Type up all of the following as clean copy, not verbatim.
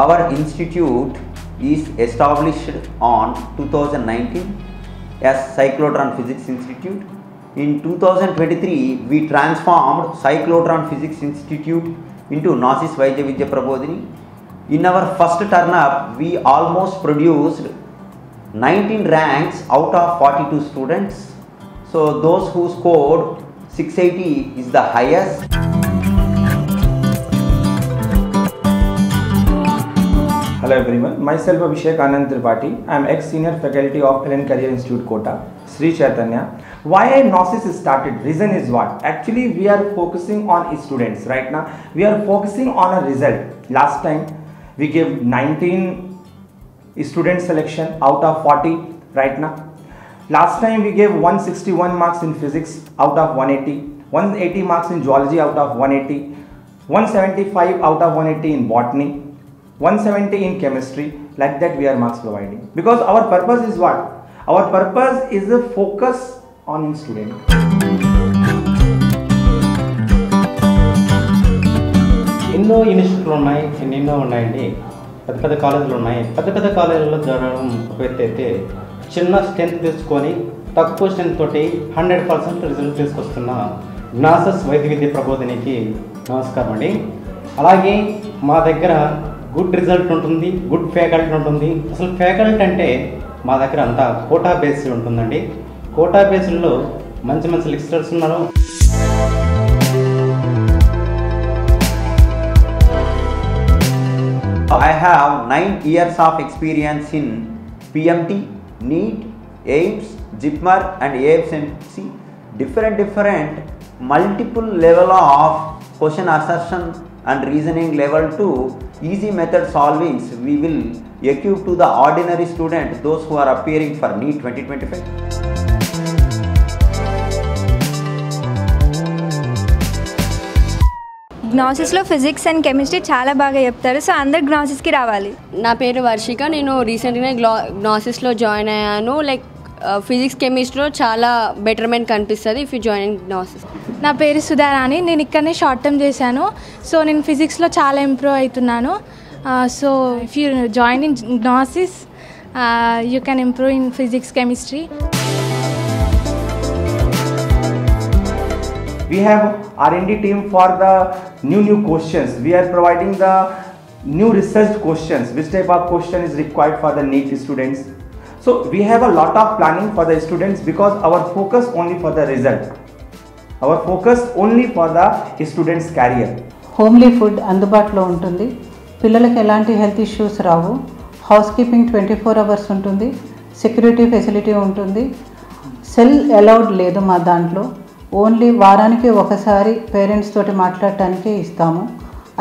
Our institute is established on 2019 as Cyclotron Physics Institute. In 2023, we transformed Cyclotron Physics Institute into Gnosis Vaidya Vidya Prabodhini. In our first turn up, we almost produced 19 ranks out of 42 students. So those who scored 680 is the highest. Hello everyone, myself Abhishek Anand Tripathi. I am ex-senior faculty of Ellen Career Institute Kota, Sri Chaitanya. Why Gnosis is started? Reason is what? Actually, we are focusing on students right now. We are focusing on a result. Last time we gave 19 student selection out of 40 right now. Last time we gave 161 marks in physics out of 180, 180 marks in zoology out of 180, 175 out of 180 in botany, 170 in chemistry. Like that we are marks providing, because our purpose is what? Our purpose is the focus on student. ఎన్నో యూనివర్సిటీలు ఉన్నాయి, ఎన్నెన్నో ఉన్నాయండి. పెద్ద పెద్ద కాలేజీలు ఉన్నాయి. పెద్ద పెద్ద కాలేజీల్లో జరగడం ఒక ఎత్తు అయితే, చిన్న స్ట్రెంత్ తీసుకొని తక్కువ స్ట్రెంత్ తోటి 100% రిజల్ట్ తీసుకొస్తున్న జ్ఞాసస్ వైద్య విద్య ప్రబోధినికి నమస్కారం అండి. అలాగే మా దగ్గర గుడ్ రిజల్ట్ ఉంటుంది, గుడ్ ఫ్యాకల్టీ ఉంటుంది. అసలు ఫ్యాకల్టీ అంటే మా దగ్గర అంతా కోటా బేస్డ్ ఉంటుందండి. కోటా బేస్డ్లో మంచి మంచి లెక్చరర్స్ ఉన్నారు. I have 9 years of experience in PMT, NEET, AIMS, JIPMER and AFMC. Different multiple level of question assertion and reasoning level to easy method solvings we will equip to the ordinary student, those who are appearing for NEET 2025. గ్నాసిస్లో physics and chemistry చాలా బాగా చెప్తారు. So అందరు గ్నాసిస్కి రావాలి. నా పేరు వర్షిక. నేను రీసెంట్గానే గ్నాసిస్లో జాయిన్ అయ్యాను. లైక్ ఫిజిక్స్ కెమిస్ట్రీలో చాలా బెటర్మెంట్ కనిపిస్తుంది ఇఫ్ యూ జాయిన్ ఇన్ గ్నాసిస్. నా పేరు సుధారాణి. నేను ఇక్కడనే షార్ట్ టర్మ్ చేశాను. సో నేను ఫిజిక్స్లో చాలా ఇంప్రూవ్ అవుతున్నాను. So if you join in Gnosis you can improve in physics chemistry. We have R&D team for the new questions. We are providing the new research questions. Which type of question is required for the NEET students? So we have a lot of planning for the students, because our focus only for the result. Our focus only for the students' career. Homely food అందుబాటులో ఉంటుంది. పిల్లలకి ఎలాంటి health issues రావు. House keeping 24 hours ఉంటుంది. Security facility ఉంటుంది. Cell allowed లేదు మా దాంట్లో. Only వారానికి ఒకసారి పేరెంట్స్ తోటి మాట్లాడటానికే ఇస్తాము.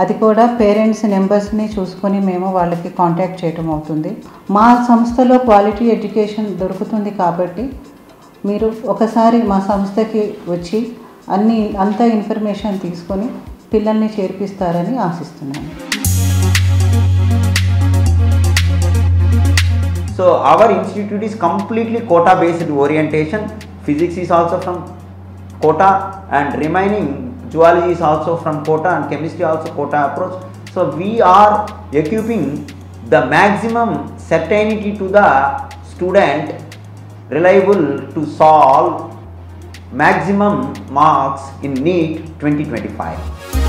అది కూడా పేరెంట్స్ నెంబర్స్ని చూసుకొని మేము వాళ్ళకి కాంటాక్ట్ చేయటం అవుతుంది. మా సంస్థలో క్వాలిటీ ఎడ్యుకేషన్ దొరుకుతుంది కాబట్టి మీరు ఒకసారి మా సంస్థకి వచ్చి అంత ఇన్ఫర్మేషన్ తీసుకొని పిల్లల్ని చేర్పిస్తారని ఆశిస్తున్నాను. So our institute is completely quota based orientation. Physics is also from quota and remaining zoology is also from quota and chemistry also quota approach. So we are equipping the maximum certainty to the student, reliable to solve maximum marks in NEET 2025.